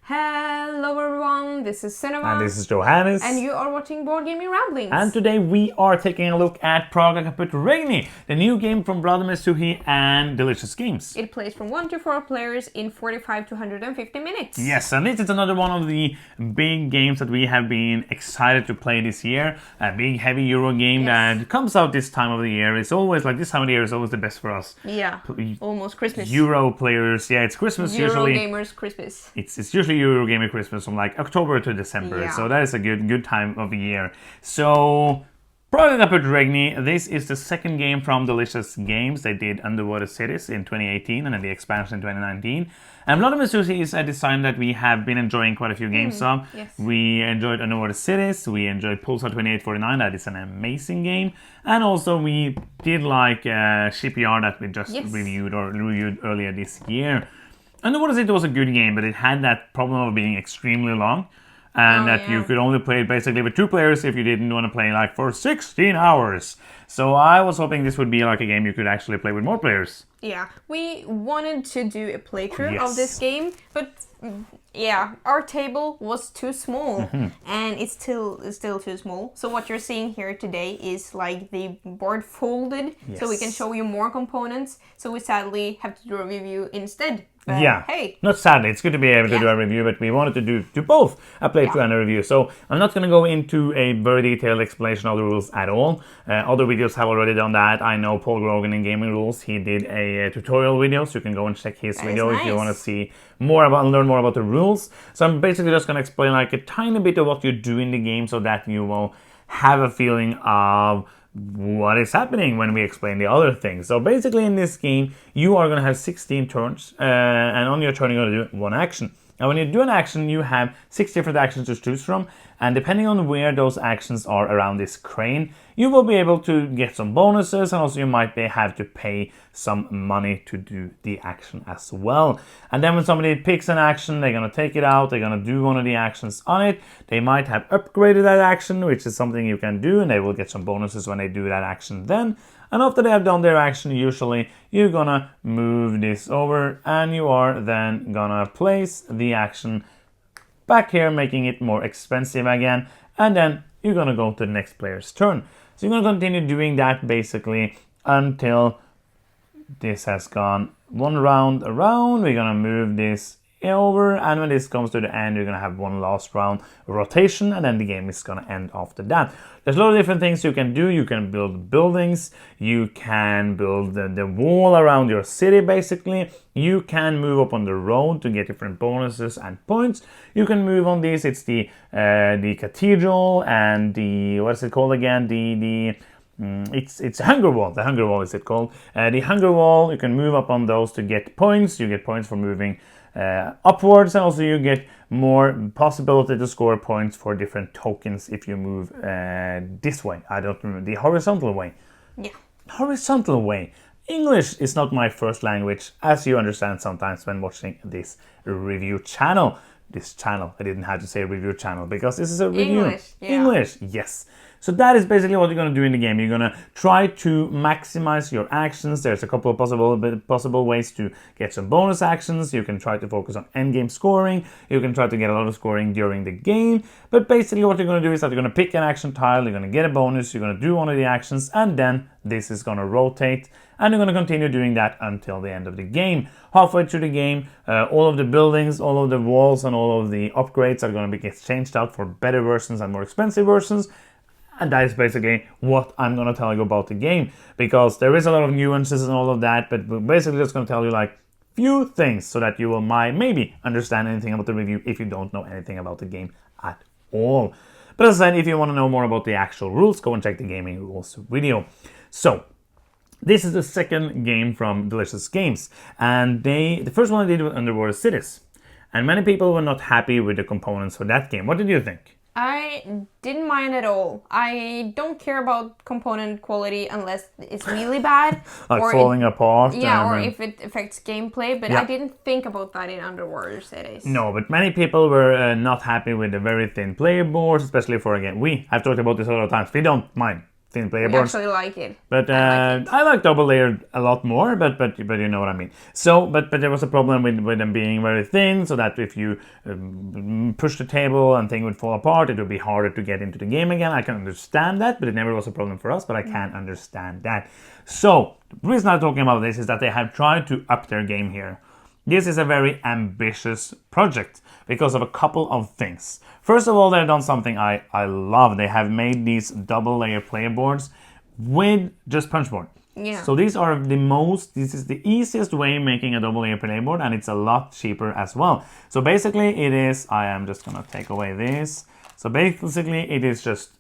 Hello everyone, this is Cinema. And this is Johannes. And you are watching Board Gaming Ramblings. And today we are taking a look at Praga Caput Regni, the new game from Vladimír Suchý and Delicious Games. It plays from 1 to 4 players in 45 to 150 minutes. Yes, and this is another one of the big games that we have been excited to play this year. A big, heavy Euro game that comes out this time of the year. It's always like this time of the year is always the best for us. Yeah, almost Christmas. Euro players, yeah, it's Christmas usually. Euro gamers Christmas. It's usually Eurogamer Christmas from like October to December, so that is a good time of the year. So, Praga Caput Regni, this is the second game from Delicious Games. They did Underwater Cities in 2018 and then the expansion in 2019. And Vladimír Suchý is a designer that we have been enjoying quite a few games of. Yes. We enjoyed Underwater Cities, we enjoyed Pulsar 2849, that is an amazing game. And also we did like Shipyard that we just reviewed earlier this year. Underwater City was a good game, but it had that problem of being extremely long. And you could only play it basically with 2 players if you didn't want to play like for 16 hours. So I was hoping this would be like a game you could actually play with more players. Yeah, we wanted to do a playthrough of this game, but our table was too small, and it's still too small. So what you're seeing here today is like the board folded, so we can show you more components. So we sadly have to do a review instead. But hey, not sadly, it's good to be able to do a review, but we wanted to do both a playthrough and a review. So I'm not going to go into a very detailed explanation of the rules at all. Other videos have already done that. I know Paul Grogan in Gaming Rules, he did a tutorial video, so you can go and check his video if you want to see more about and learn more about the rules. So I'm basically just going to explain like a tiny bit of what you do in the game so that you will have a feeling of what is happening when we explain the other things. So basically in this game, you are going to have 16 turns, and on your turn you're going to do one action. Now when you do an action, you have 6 different actions to choose from, and depending on where those actions are around this crane, you will be able to get some bonuses, and also you might have to pay some money to do the action as well. And then when somebody picks an action, they're going to take it out, they're going to do one of the actions on it. They might have upgraded that action, which is something you can do, and they will get some bonuses when they do that action then. And after they have done their action, usually you're gonna move this over and you are then gonna place the action back here, making it more expensive again. And then you're gonna go to the next player's turn. So you're gonna continue doing that basically until this has gone one round around. We're gonna move this over, and when this comes to the end, you're gonna have one last round rotation, and then the game is gonna end after that. There's a lot of different things you can do. You can build buildings, you can build the wall around your city basically, you can move up on the road to get different bonuses and points. You can move on this, it's the cathedral and the, what is it called again, it's Hunger Wall. The Hunger Wall is it called. The Hunger Wall, you can move up on those to get points. You get points for moving upwards, and also you get more possibility to score points for different tokens if you move this way. I don't remember, the horizontal way. Yeah. Horizontal way. English is not my first language, as you understand sometimes when watching this review channel. I didn't have to say review channel because this is a review. English, yes. So that is basically what you're going to do in the game. You're going to try to maximize your actions. There's a couple of possible ways to get some bonus actions. You can try to focus on endgame scoring. You can try to get a lot of scoring during the game. But basically what you're going to do is that you're going to pick an action tile, you're going to get a bonus, you're going to do one of the actions, and then this is going to rotate. And you're going to continue doing that until the end of the game. Halfway through the game, all of the buildings, all of the walls, and all of the upgrades are going to be changed out for better versions and more expensive versions. And that is basically what I'm going to tell you about the game, because there is a lot of nuances and all of that, but we're basically just going to tell you like few things so that you will maybe understand anything about the review if you don't know anything about the game at all. But as I said, if you want to know more about the actual rules, go and check the Gaming Rules video. So, this is the second game from Delicious Games, and the first one they did was Underwater Cities. And many people were not happy with the components for that game. What did you think? I didn't mind at all. I don't care about component quality unless it's really bad. Like or falling apart. Yeah, or if it affects gameplay, but I didn't think about that in Underwater Cities. No, but many people were not happy with the very thin player boards, especially for, again, I've talked about this a lot of times, we don't mind thin player I boards. actually like it. But I like double layered a lot more, but you know what I mean. So, but there was a problem with them being very thin, so that if you push the table and thing would fall apart, it would be harder to get into the game again. I can understand that, but it never was a problem for us, but I can understand that. So, the reason I'm talking about this is that they have tried to up their game here. This is a very ambitious project because of a couple of things. First of all, they've done something I love. They have made these double layer player boards with just punchboard. Yeah. So this is the easiest way of making a double layer player board, and it's a lot cheaper as well. So basically I am just gonna take away this. So basically it is just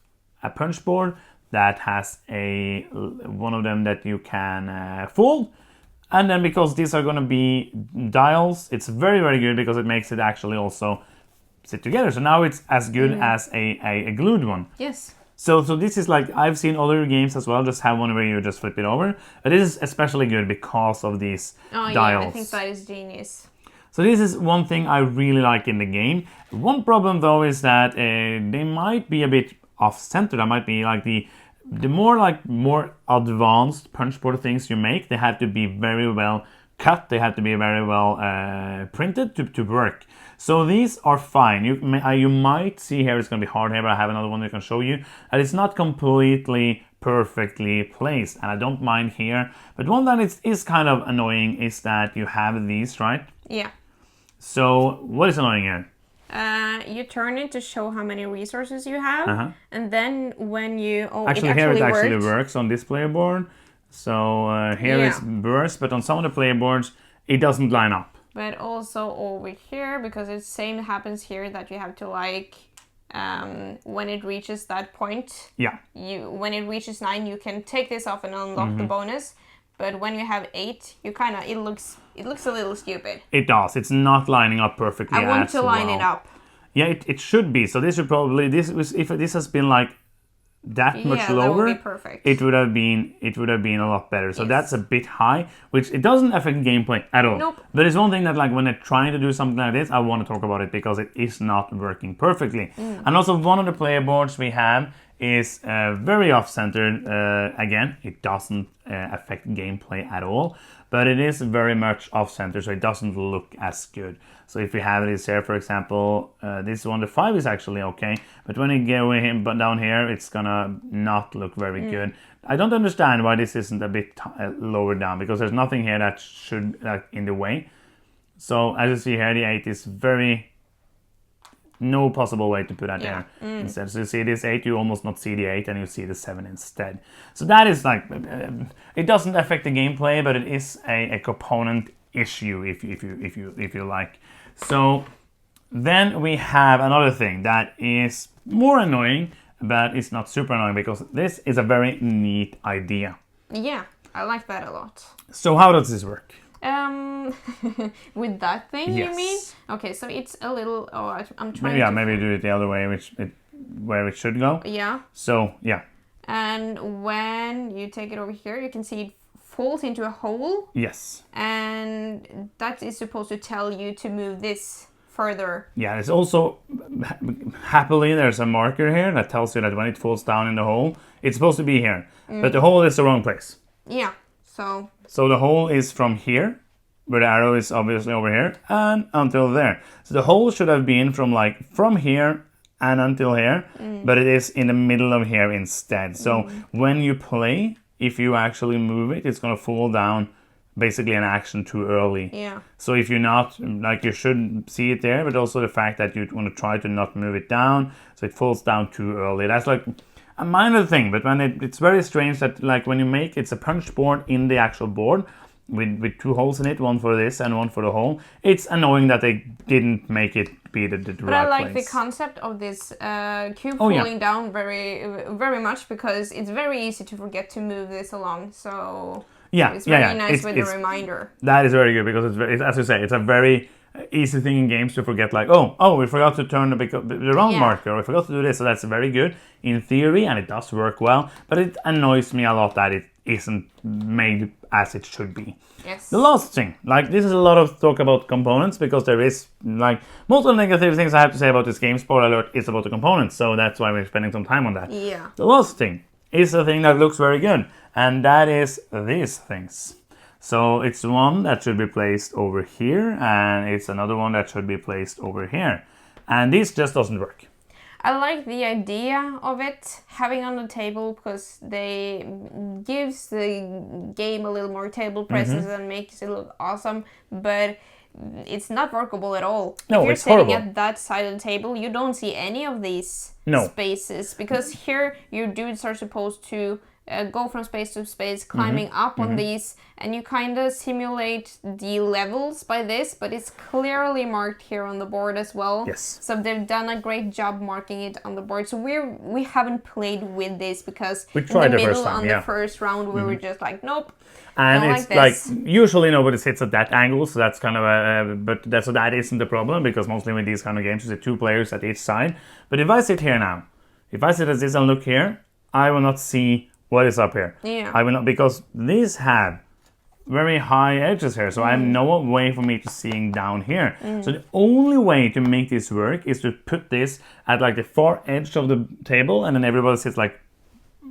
a punch board that has one of them that you can fold. And then because these are going to be dials, it's very, very good because it makes it actually also sit together. So now it's as good as a glued one. Yes. So this is like, I've seen other games as well, just have one where you just flip it over. But this is especially good because of these dials. Yeah, I think that is genius. So this is one thing I really like in the game. One problem though is that they might be a bit off-center. That might be like the more advanced punchboard things you make, they have to be very well cut. They have to be very well printed to work. So these are fine. You might see here it's going to be hard here, but I have another one I can show you. And it's not completely perfectly placed, and I don't mind here. But one that is kind of annoying is that you have these, right? Yeah. So what is annoying here? You turn it to show how many resources you have, and then when you it actually works on this player board. So here it works, but on some of the player boards it doesn't line up. But also over here, because it's same happens here, that you have to when it reaches that point. Yeah. When it reaches 9, you can take this off and unlock the bonus. But when you have 8, it looks a little stupid. It does. It's not lining up perfectly. I want to line it up. Yeah, it should be. So this should probably if this has been like that much lower, that would be perfect. it would have been a lot better. So that's a bit high, which it doesn't affect gameplay at all. Nope. But it's one thing that like when they're trying to do something like this, I want to talk about it because it is not working perfectly. And also one of the player boards we have is very off-centered. Again, it doesn't affect gameplay at all, but it is very much off-center, so it doesn't look as good. So if we have this here, for example, this one, the 5 is actually okay, but when you go down here, it's gonna not look very good. I don't understand why this isn't a bit lower down, because there's nothing here that should in the way. So as you see here, the 8 is no possible way to put that there instead. So you see this 8, you almost not see the 8, and you see the 7 instead. So that is like, it doesn't affect the gameplay, but it is a component issue if you like. So then we have another thing that is more annoying, but it's not super annoying because this is a very neat idea. Yeah, I like that a lot. So how does this work? With that thing, yes. You mean? Okay, so it's a little. Oh, I'm trying. Maybe do it the other way, where it should go. Yeah. So yeah. And when you take it over here, you can see it falls into a hole. Yes. And that is supposed to tell you to move this further. Yeah, there's also happily there's a marker here that tells you that when it falls down in the hole, it's supposed to be here, but the hole is the wrong place. Yeah. So the hole is from here, where the arrow is obviously over here, and until there. So the hole should have been from here and until here, but it is in the middle of here instead. So when you play, if you actually move it, it's going to fall down basically an action too early. Yeah. So if you're not, you should see it there, but also the fact that you want to try to not move it down, so it falls down too early. That's like a minor thing, but when it's very strange that when you make, it's a punch board in the actual board with 2 holes in it, one for this and one for the hole. It's annoying that they didn't make it be the right place. But I like the concept of this cube falling down very, very much, because it's very easy to forget to move this along. So it's very nice with a reminder. That is very good, because it's as you say, it's a very easy thing in games to forget, we forgot to turn the wrong marker, or we forgot to do this. So that's very good in theory, and it does work well, but it annoys me a lot that it isn't made as it should be. Yes. The last thing, this is a lot of talk about components, because there is most of the negative things I have to say about this game, spoiler alert, is about the components, so that's why we're spending some time on that. Yeah. The last thing is a thing that looks very good, and that is these things. So it's one that should be placed over here, and it's another one that should be placed over here. And this just doesn't work. I like the idea of it having on the table because they gives the game a little more table presence and makes it look awesome, but it's not workable at all. No, if you're it's sitting horrible. at that side of the table, you don't see any of these spaces, because here your dudes are supposed to go from space to space, climbing up on these, and you kind of simulate the levels by this, but it's clearly marked here on the board as well. Yes. So they've done a great job marking it on the board. So we haven't played with this because we tried in the the middle first time, on the first round we were just like, nope. And don't it's like this. usually nobody sits at that angle, so that's kind of that isn't the problem, because mostly with these kind of games you sit 2 players at each side. But if I sit here now, if I sit as this and look here, I will not see what is up here. Yeah. I will not, because these have very high edges here, so I have no way for me to seeing down here. So the only way to make this work is to put this at like the far edge of the table, and then everybody sits like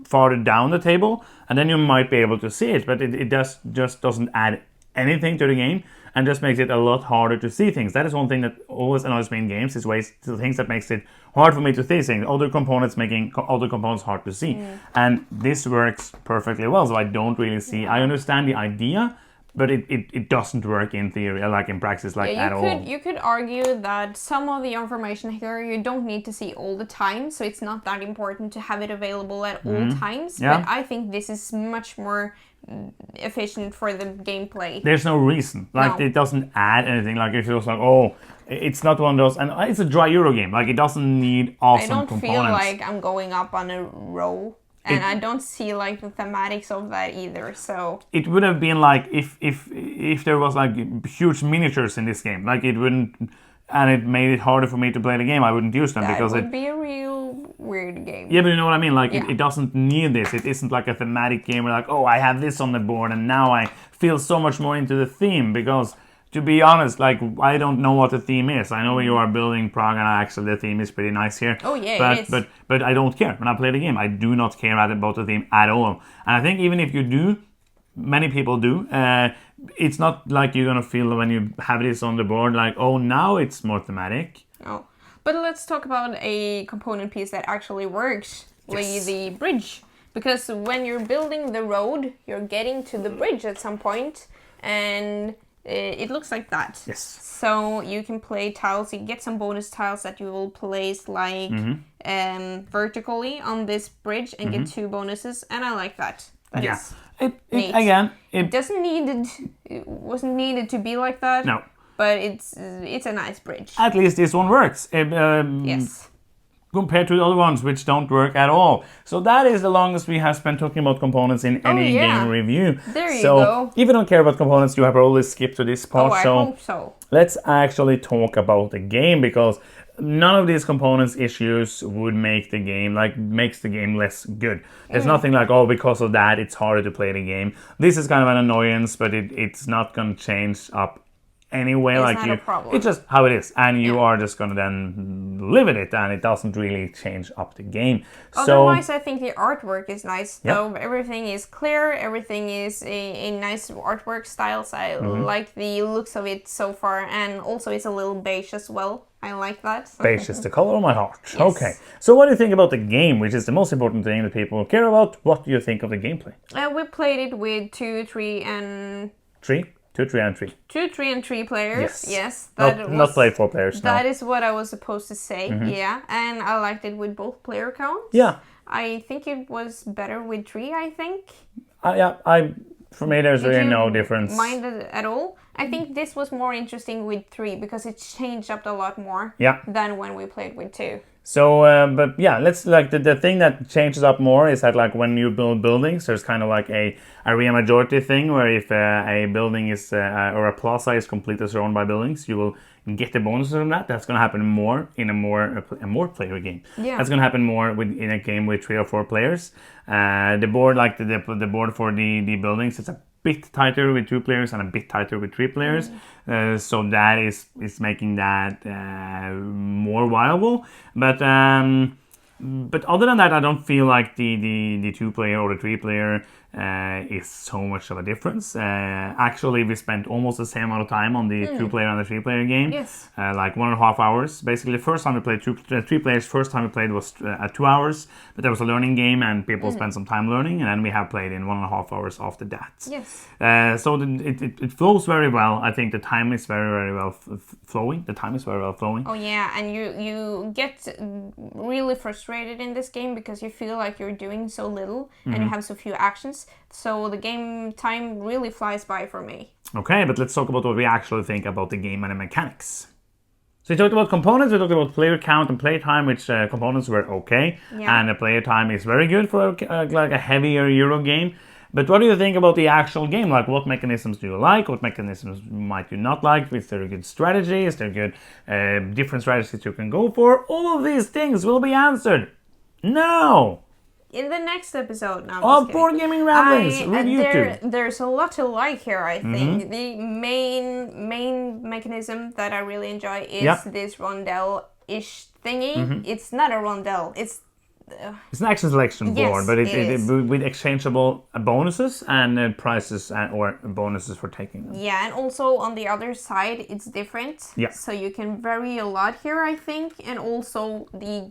farther down the table, and then you might be able to see it, but it just doesn't add anything to the game, and just makes it a lot harder to see things. That is one thing that always annoys me in games, is ways to things that makes it hard for me to see things. Other components making other components hard to see. And this works perfectly well, so I don't really see. I understand the idea, but it doesn't work in theory, like in practice, like at all. You could argue that some of the information here you don't need to see all the time, so it's not that important to have it available at all times. Yeah. But I think this is much more efficient for the gameplay. There's no reason. Like, it doesn't add anything. Like, if it was like, oh, it's not one of those, and it's a dry Euro game. Like, it doesn't need awesome components. I don't feel like I'm going up on a row. And I don't see like the thematics of that either, so... It would have been like if there was like huge miniatures in this game. Like, it wouldn't... And it made it harder for me to play the game. I wouldn't use them because it would be a real weird game. Yeah, but you know what I mean? Like, it doesn't need this. It isn't like a thematic game where like, oh, I have this on the board and now I feel so much more into the theme, because... To be honest, like, I don't know what the theme is. I know you are building Prague, and actually the theme is pretty nice here. Oh yeah, it is. But I don't care when I play the game. I do not care about the theme at all. And I think even if you do, many people do, it's not like you're gonna feel when you have this on the board like, oh, now it's more thematic. Oh, but let's talk about a component piece that actually works, like the bridge. Because when you're building the road, you're getting to the bridge at some point, and it looks like that. Yes. So you can play tiles. You get some bonus tiles that you will place like vertically on this bridge and get 2 bonuses. And I like that. That is neat. It doesn't need it wasn't needed to be like that. No. But it's a nice bridge. At least this one works. Yes. Compared to the other ones, which don't work at all. So that is the longest we have spent talking about components in any game review. There you go. If you don't care about components, you have probably skipped to this part. I hope so. Let's actually talk about the game, because none of these components issues would make the game, makes the game less good. There's nothing like, oh, because of that, it's harder to play the game. This is kind of an annoyance, but it's not going to change up anyway. It's not a problem. It's just how it is, and you are just gonna then live in it, and it doesn't really change up the game. Otherwise, I think the artwork is nice. Though everything is clear, everything is a nice artwork style. So I like the looks of it so far, and also it's a little beige as well. I like that. Beige is the color of my heart. Yes. Okay, so what do you think about the game, which is the most important thing that people care about? What do you think of the gameplay? We played it with 2, 3, and 3. 2, 3, and 3. 2, 3, and 3 players. Yes. Not play 4 players. That is what I was supposed to say. Yeah, and I liked it with both player counts. Yeah. I think it was better with 3. I think. For me, there's really no difference. Mind it at all? I think this was more interesting with 3 because it changed up a lot more. Than when we played with 2. So, but yeah, let's the thing that changes up more is that when you build buildings, there's kind of like a area majority thing where if a building is or a plaza is completely surrounded by buildings, you will get the bonuses from that. That's going to happen more in a more player game. Yeah. That's going to happen more in a game with 3 or 4 players. The board, the board for the buildings, it's a bit tighter with 2 players and a bit tighter with 3 players. So that is making that more viable. But But other than that, I don't feel like the 2-player or the 3-player is so much of a difference. Actually, we spent almost the same amount of time on the 2-player and the 3-player game. Yes. Like 1.5 hours. Basically, the first time we played 3 players, first time we played was 2 hours. But there was a learning game and people spent some time learning. And then we have played in 1.5 hours after that. Yes. So it flows very well. I think the time is very, very well flowing. The time is very well flowing. Oh yeah, and you get really frustrated in this game because you feel like you're doing so little and you have so few actions. So the game time really flies by for me. Okay, but let's talk about what we actually think about the game and the mechanics. So we talked about components, we talked about player count and play time, which components were okay. Yeah. And the player time is very good for like a heavier Euro game. But what do you think about the actual game? Like, what mechanisms do you like? What mechanisms might you not like? Is there a good strategy? Is there good different strategies you can go for? All of these things will be answered now in the next episode. Now, of Board Gaming Ramblings with YouTube. There's a lot to like here, I think. The main mechanism that I really enjoy is this rondelle-ish thingy. It's not a rondelle. It's an action selection board, but it with exchangeable bonuses and prizes or bonuses for taking them. Yeah, and also on the other side, it's different. Yeah. So you can vary a lot here, I think, and also the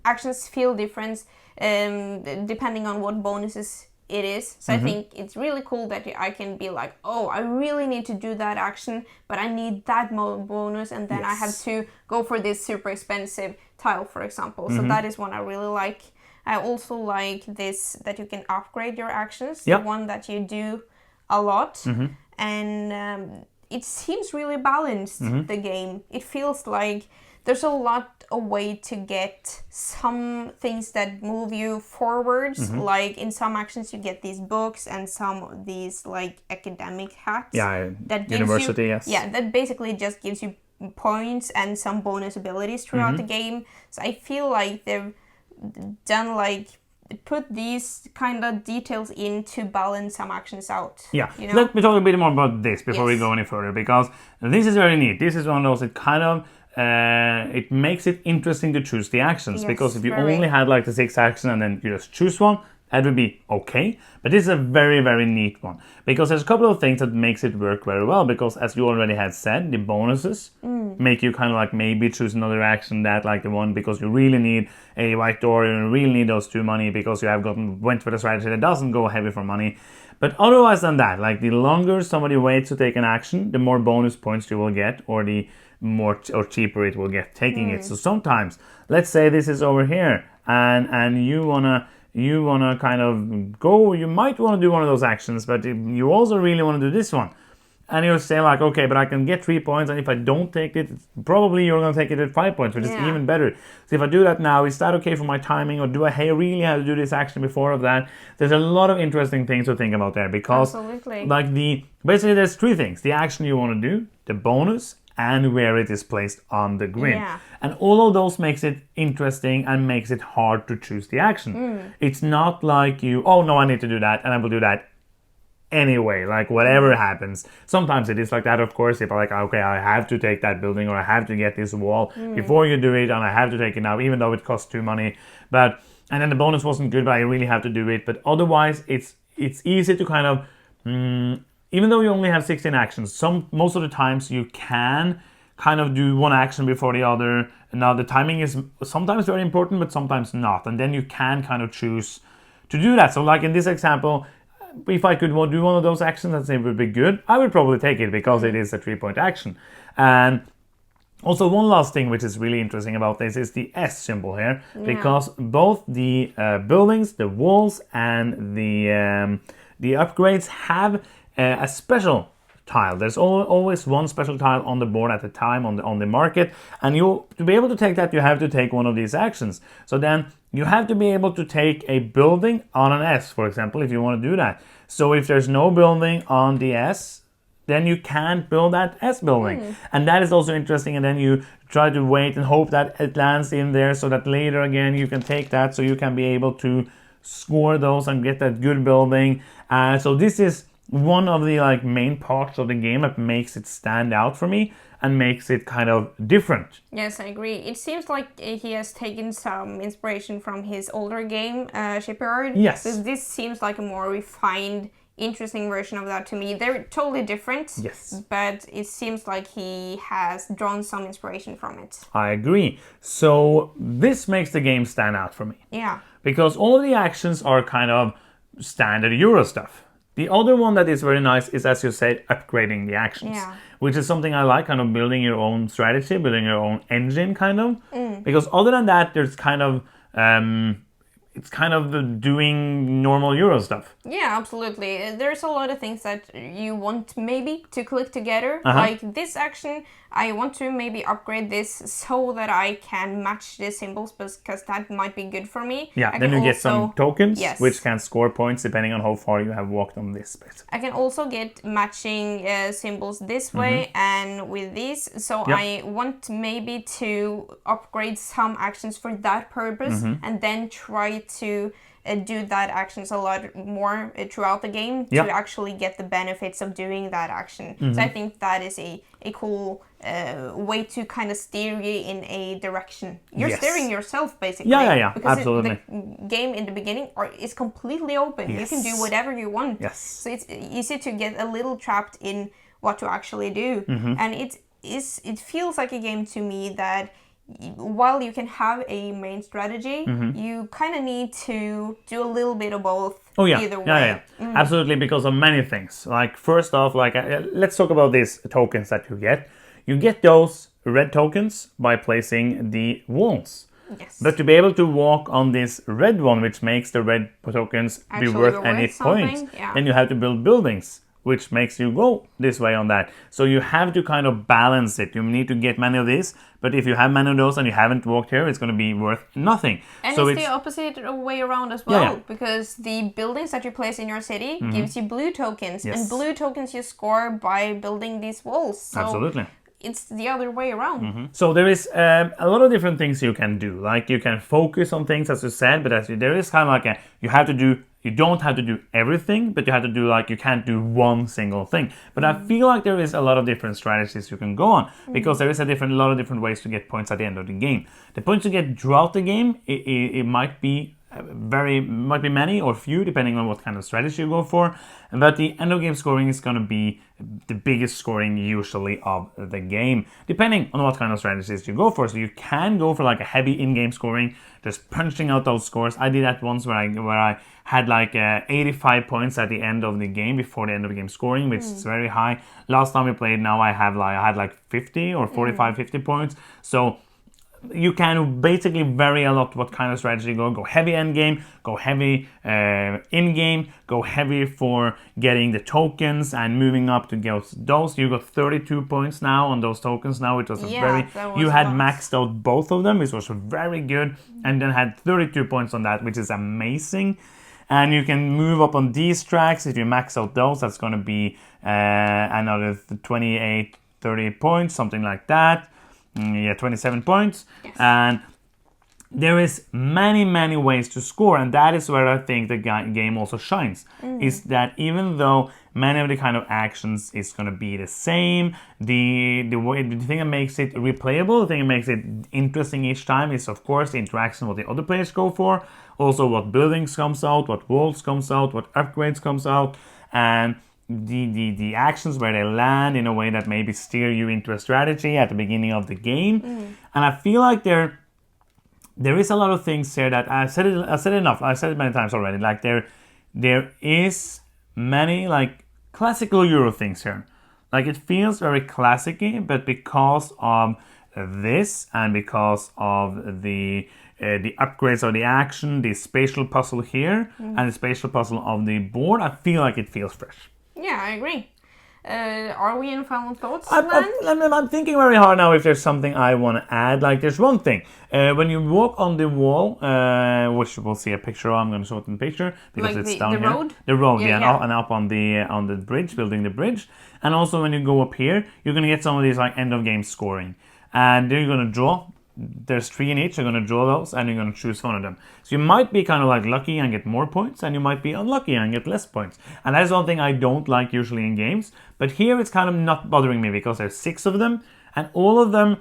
actions feel different depending on what bonuses it is. So I think it's really cool that I can be like, oh, I really need to do that action, but I need that bonus, and then I have to go for this super expensive tile, for example. So that is one I really like. I also like this, that you can upgrade your actions, the one that you do a lot. And it seems really balanced, the game. It feels like there's a way to get some things that move you forwards. Like in some actions you get these books and some of these like academic hats. Yeah, that university, yes. Yeah, that basically just gives you points and some bonus abilities throughout the game. So I feel like they've done put these kind of details in to balance some actions out. Yeah, you know? Let me talk a bit more about this before we go any further, because this is very neat. This is one of those that kind of it makes it interesting to choose the actions, because if you only had like the 6 actions and then you just choose one, that would be okay. But this is a very, very neat one, because there's a couple of things that makes it work very well, because as you already had said, the bonuses make you kind of like maybe choose another action that like the one because you really need a white door, you really need those 2 money because you have went for the strategy that doesn't go heavy for money. But otherwise than that, like the longer somebody waits to take an action, the more bonus points you will get, or the more or cheaper it will get taking it. So sometimes, let's say this is over here, and you wanna kind of go. You might want to do one of those actions, but you also really want to do this one. And you'll say like, okay, but I can get 3 points, and if I don't take it, probably you're gonna take it at 5 points, which is even better. So if I do that now, is that okay for my timing, or do I really have to do this action before of that? There's a lot of interesting things to think about there, because like basically there's 3 things: the action you want to do, the bonus, and where it is placed on the grid. And all of those makes it interesting and makes it hard to choose the action. It's not like oh no, I need to do that, and I will do that anyway, like whatever happens. Sometimes it is like that, of course, if I like, okay, I have to take that building, or I have to get this wall before you do it, and I have to take it now, even though it costs 2 money. And then the bonus wasn't good, but I really have to do it. But otherwise, it's easy to kind of, even though you only have 16 actions, most of the times you can kind of do one action before the other. Now the timing is sometimes very important, but sometimes not. And then you can kind of choose to do that. So like in this example, if I could do one of those actions and say it would be good, I would probably take it, because it is a 3-point action. And also one last thing which is really interesting about this is the S symbol here, because both the buildings, the walls, and the upgrades have a special tile. There's always one special tile on the board at a time on the market, and to be able to take that, you have to take one of these actions. So then you have to be able to take a building on an S, for example, if you want to do that. So if there's no building on the S, then you can't build that S building. And that is also interesting. And then you try to wait and hope that it lands in there, so that later again you can take that, so you can be able to score those and get that good building. So this is one of the like main parts of the game that makes it stand out for me and makes it kind of different. Yes, I agree. It seems like he has taken some inspiration from his older game, Shipyard. Yes. So this seems like a more refined, interesting version of that to me. They're totally different. Yes. But it seems like he has drawn some inspiration from it. I agree. So this makes the game stand out for me. Yeah. Because all of the actions are kind of standard Euro stuff. The other one that is very nice is, as you said, upgrading the actions, which is something I like, kind of building your own strategy, building your own engine, kind of. Because other than that, there's kind of, it's kind of doing normal Euro stuff. Yeah, absolutely. There's a lot of things that you want maybe to click together. Like this action, I want to maybe upgrade this so that I can match the symbols because that might be good for me. Yeah, then you get some tokens, which can score points depending on how far you have walked on this bit. I can also get matching symbols this way and with these. So I want maybe to upgrade some actions for that purpose and then try to do that actions a lot more throughout the game to actually get the benefits of doing that action. So I think that is a cool way to kind of steer you in a direction. You're steering yourself basically. Yeah, because absolutely. The game in the beginning is completely open. You can do whatever you want. So it's easy to get a little trapped in what to actually do. And it feels like a game to me that while you can have a main strategy, you kind of need to do a little bit of both. Either way. Absolutely, because of many things. Like first off, like let's talk about these tokens that you get. You get those red tokens by placing the walls. But to be able to walk on this red one, which makes the red tokens be worth any points, then you have to build buildings, which makes you go this way on that. So you have to kind of balance it. You need to get many of these, but if you have many of those and you haven't walked here, it's going to be worth nothing. And so it's the opposite way around as well, because the buildings that you place in your city gives you blue tokens, and blue tokens you score by building these walls. So absolutely. It's the other way around. So there is a lot of different things you can do. Like you can focus on things, as you said, but there is kind of like you don't have to do everything, but you have to do you can't do one single thing. But I feel like there is a lot of different strategies you can go on because there is a lot of different ways to get points at the end of the game. The points you get throughout the game, it might be many or few depending on what kind of strategy you go for, but the end of game scoring is going to be the biggest scoring usually of the game depending on what kind of strategies you go for. So you can go for a heavy in-game scoring, just punching out those scores. I did that once where I had 85 points at the end of the game before the end of the game scoring, which is very high. Last time we played, now I had 50 or 45 50 points. So you can basically vary a lot what kind of strategy you go heavy end game, go heavy in game, go heavy for getting the tokens and moving up to get those. You got 32 points now on those tokens now, which was you had maxed out both of them, which was very good, and then had 32 points on that, which is amazing. And you can move up on these tracks. If you max out those, that's going to be another 28, 30 points, something like that. 27 points. And there is many ways to score, and that is where I think the game also shines. Is that even though many of the kind of actions is going to be the same, the thing that makes it replayable, the thing that makes it interesting each time is of course the interaction what the other players go for, also what buildings comes out, what walls comes out, what upgrades comes out, and the actions where they land in a way that maybe steer you into a strategy at the beginning of the game. And I feel like there is a lot of things here that I said it many times already. There is many classical Euro things here. It feels very classic-y, but because of this and because of the upgrades of the action, the spatial puzzle here, and the spatial puzzle of the board, I feel like it feels fresh. Yeah, I agree. Are we in final thoughts? I'm thinking very hard now if there's something I want to add. There's one thing. When you walk on the wall, which we'll see a picture of, I'm going to show it in the picture because it's down here. Road? The road, and up on the bridge, building the bridge. And also when you go up here, you're going to get some of these end of game scoring. And then you're going to draw there's 3 in each. You're going to draw those and you're going to choose one of them. So you might be kind of like lucky and get more points, and you might be unlucky and get less points. And that's one thing I don't like usually in games. But here it's kind of not bothering me because there's 6 of them, and all of them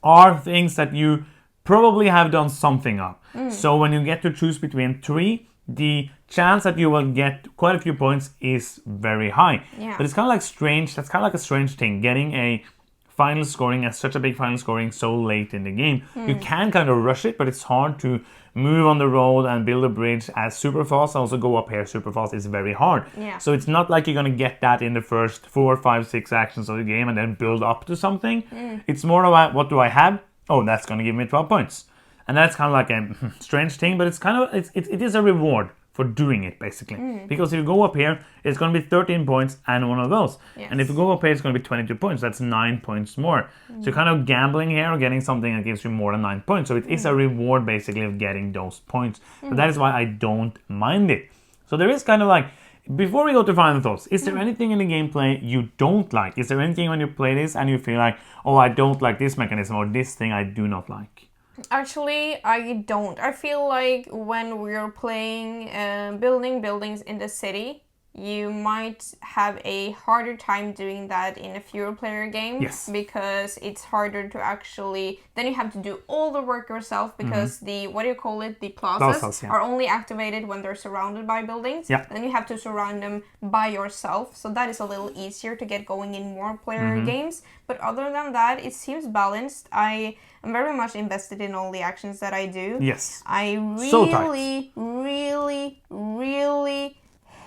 are things that you probably have done something of. So when you get to choose between 3, the chance that you will get quite a few points is very high. Yeah. But it's kind of like strange. That's kind of like a strange thing, getting a final scoring as such a big final scoring so late in the game. You can kind of rush it, but it's hard to move on the road and build a bridge as super fast. Also go up here super fast is very hard. Yeah. So it's not like you're going to get that in the first 4, 5, 6 actions of the game and then build up to something. It's more about, what do I have? Oh, that's going to give me 12 points. And that's kind of like a strange thing, but it's kind of it is a reward for doing it, basically. Because if you go up here, it's going to be 13 points and one of those. Yes. And if you go up here, it's going to be 22 points. That's 9 points more. So you're kind of gambling here or getting something that gives you more than 9 points. So it is a reward, basically, of getting those points. But that is why I don't mind it. So there is kind of like, before we go to final thoughts, is there anything in the gameplay you don't like? Is there anything when you play this and you feel like, oh, I don't like this mechanism or this thing I do not like? Actually, I don't. I feel like when we're playing building buildings in the city, you might have a harder time doing that in a fewer player game. Yes. Because it's harder to actually, then you have to do all the work yourself because the, what do you call it, the plazas yeah. are only activated when they're surrounded by buildings. Yeah. Then you have to surround them by yourself. So that is a little easier to get going in more player games. But other than that, it seems balanced. I am very much invested in all the actions that I do. Yes. I really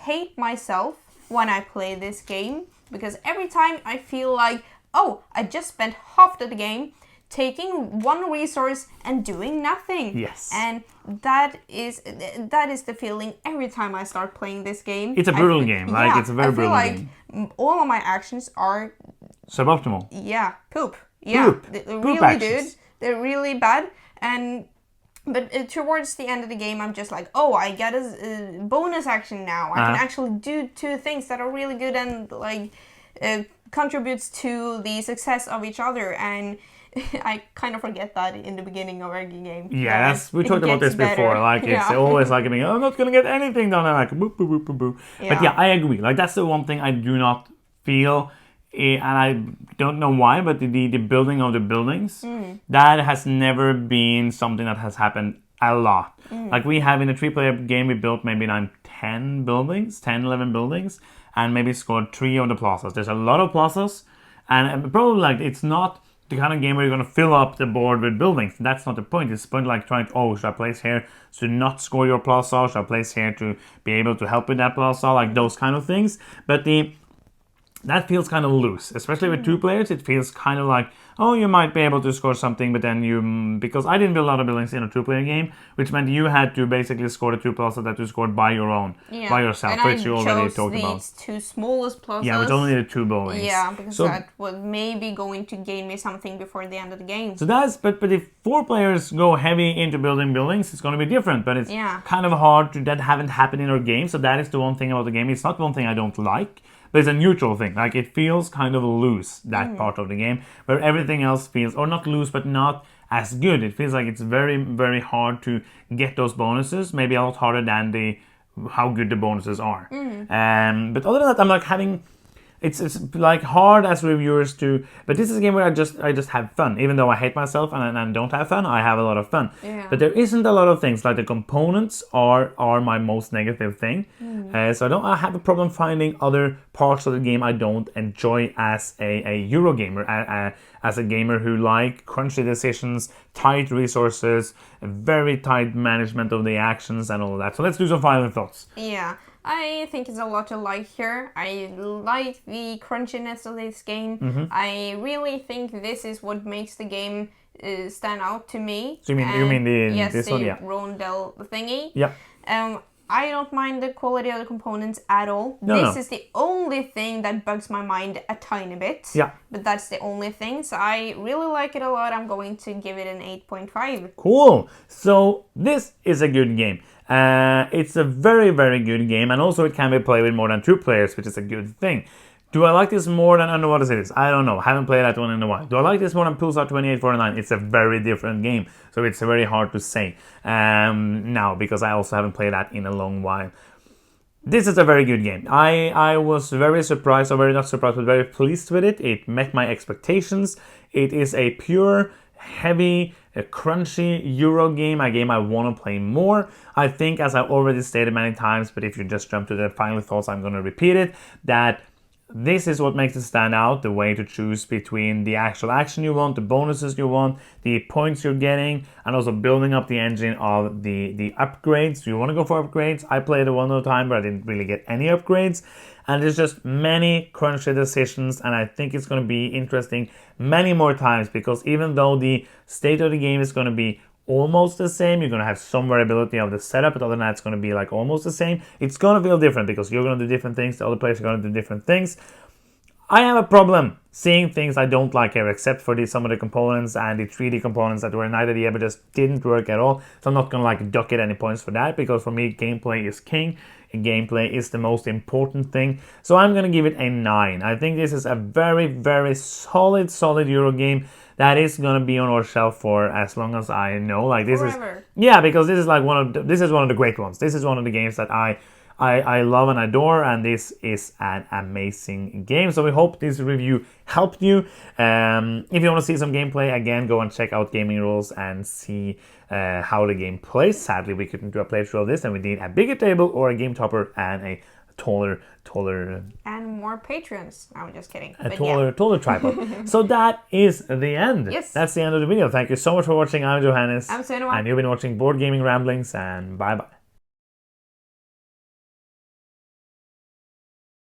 hate myself when I play this game, because every time I feel like, oh, I just spent half of the game taking one resource and doing nothing. Yes. And that is the feeling every time I start playing this game. It's a brutal game. Like, it's a very brutal game. All of my actions are suboptimal. Yeah, poop. Yeah, really, actions. dude. They're really bad. But towards the end of the game, I'm just like, oh, I get a bonus action now. I can actually do 2 things that are really good and like contributes to the success of each other. And I kind of forget that in the beginning of every game. Yeah, we talked about this before. Like, it's always like, I'm not going to get anything done. I'm like, boop, boop, boop, boop, boop. Yeah. But yeah, I agree. Like, that's the one thing I do not feel, and I don't know why, but the building of the buildings, that has never been something that has happened a lot. Like, we have in a 3-player game, we built maybe 10 buildings, 10, 11 buildings, and maybe scored 3 of the plazas. There's a lot of plazas, and probably like, it's not the kind of game where you're going to fill up the board with buildings. That's not the point. It's the point like trying to, oh, should I place here to not score your plaza? Should I place here to be able to help with that plaza? Like, those kind of things. But that feels kind of loose, especially with 2 players. It feels kind of like, oh, you might be able to score something, but then because I didn't build a lot of buildings in a 2-player game, which meant you had to basically score the 2 plazas that you scored by your own, by yourself, and which you already talked about. These 2 smallest plazas. Yeah, which only the 2 buildings. Yeah, because that was maybe going to gain me something before the end of the game. So but if 4 players go heavy into building buildings, it's going to be different. But it's kind of hard that haven't happened in our game. So that is the one thing about the game. It's not one thing I don't like. But it's a neutral thing. Like, it feels kind of loose, that part of the game, where everything else feels, or not loose, but not as good. It feels like it's very, very hard to get those bonuses. Maybe a lot harder than how good the bonuses are. But other than that, I'm like having... It's like hard as reviewers to, but this is a game where I just have fun. Even though I hate myself and don't have fun, I have a lot of fun. Yeah. But there isn't a lot of things, like the components are my most negative thing. So I have a problem finding other parts of the game I don't enjoy as a Eurogamer, as a gamer who like crunchy decisions, tight resources, very tight management of the actions and all of that. So let's do some final thoughts. Yeah. I think it's a lot to like here. I like the crunchiness of this game. I really think this is what makes the game stand out to me. So you mean this one, yeah? Rondel thingy. Yeah. I don't mind the quality of the components at all. This is the only thing that bugs my mind a tiny bit. Yeah. But that's the only thing. So I really like it a lot. I'm going to give it an 8.5. Cool. So this is a good game. It's a very, very good game, and also it can be played with more than 2 players, which is a good thing. Do I like this more than Underwater Cities? I don't know. I haven't played that one in a while. Do I like this more than Pulsar 2849? It's a very different game, so it's very hard to say now, because I also haven't played that in a long while. This is a very good game. I was very surprised, or very not surprised, but very pleased with it. It met my expectations. It is a pure, heavy, crunchy Euro game, a game I want to play more. I think, as I've already stated many times, but if you just jump to the final thoughts, I'm going to repeat it, that this is what makes it stand out, the way to choose between the actual action you want, the bonuses you want, the points you're getting, and also building up the engine of the upgrades. Do you want to go for upgrades? I played it one at a time, but I didn't really get any upgrades. And there's just many crunchy decisions, and I think it's going to be interesting many more times, because even though the state of the game is going to be almost the same, you're going to have some variability of the setup, but other than that, it's going to be like almost the same. It's going to feel different because you're going to do different things, the other players are going to do different things. I have a problem seeing things I don't like here, except for some of the components and the 3D components that were an idea but just didn't work at all. So I'm not going to like duck at any points for that, because for me, gameplay is king. And gameplay is the most important thing. So I'm going to give it a 9. I think this is a very, very solid Euro game that is going to be on our shelf for as long as I know. Like this Forever. is, yeah, because this is like one of the great ones. This is one of the games that I love and adore, and this is an amazing game. So we hope this review helped you. If you want to see some gameplay, again, go and check out Gaming Rules and see how the game plays. Sadly, we couldn't do a playthrough of this, and we need a bigger table or a game topper and a taller and more patrons. I'm just kidding. A taller tripod. So that is the end. Yes. That's the end of the video. Thank you so much for watching. I'm Johannes. I'm Sunniva. And you've been watching Board Gaming Ramblings, and bye-bye.